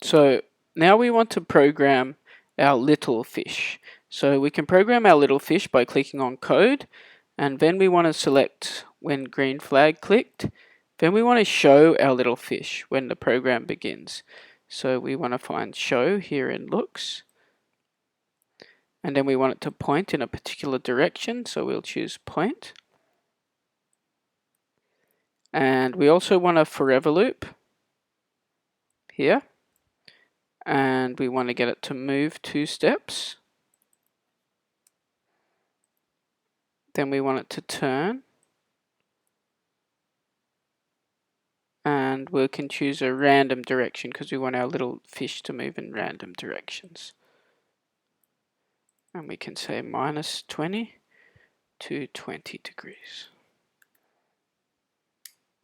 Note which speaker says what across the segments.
Speaker 1: So now we want to program our little fish. So we can program our little fish by clicking on code, and then we want to select when green flag clicked. Then we want to show our little fish when the program begins. So we want to find show here in looks. And then we want it to point in a particular direction, so we'll choose point. And we also want a forever loop here. And we want to get it to move 2 steps. Then we want it to turn. And we can choose a random direction because we want our little fish to move in random directions. And we can say -20 to 20 degrees.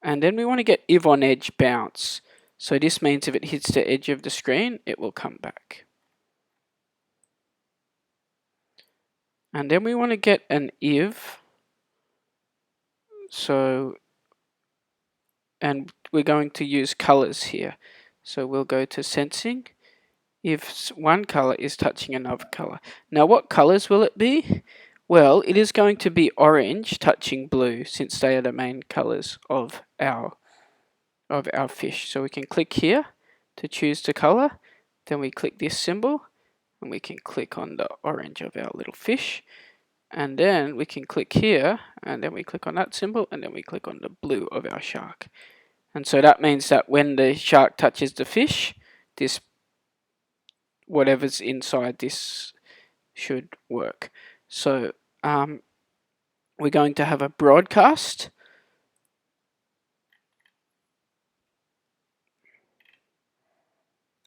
Speaker 1: And then we want to get if on edge bounce. So this means if it hits the edge of the screen, it will come back. And then we want to get an if. And we're going to use colors here. So we'll go to sensing. If one color is touching another color. Now what colors will it be? Well, it is going to be orange touching blue, since they are the main colors of our fish. So we can click here to choose the color. Then we click this symbol and we can click on the orange of our little fish. And then we can click here and then we click on that symbol and then we click on the blue of our shark. And so that means that when the shark touches the fish, this whatever's inside this should work. So we're going to have a broadcast.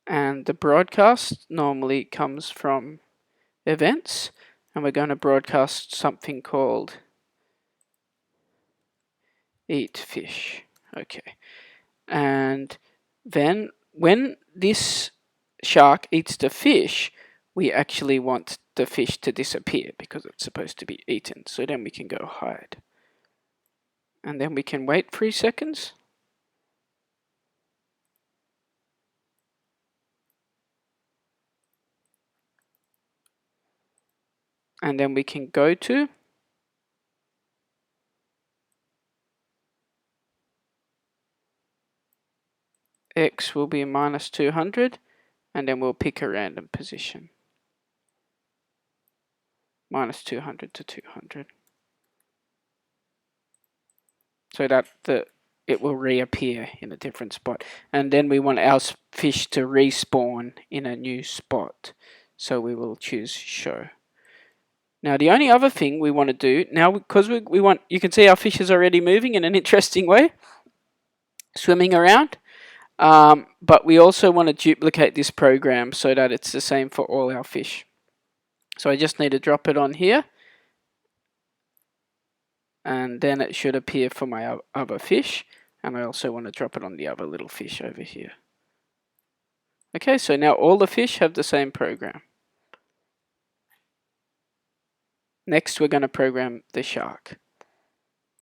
Speaker 1: And the broadcast normally comes from events. And we're going to broadcast something called eat fish. Okay. And then when this shark eats the fish, we actually want the fish to disappear because it's supposed to be eaten. So then we can go hide. And then we can wait 3 seconds. And then we can go to X will be -200, and then we'll pick a random position. -200 to 200. So that it will reappear in a different spot. And then we want our fish to respawn in a new spot. So we will choose show. Now the only other thing we want to do, now because we want, you can see our fish is already moving in an interesting way, swimming around. But we also want to duplicate this program so that it's the same for all our fish. So I just need to drop it on here. And then it should appear for my other fish. And I also want to drop it on the other little fish over here. Okay, so now all the fish have the same program. Next, we're going to program the shark.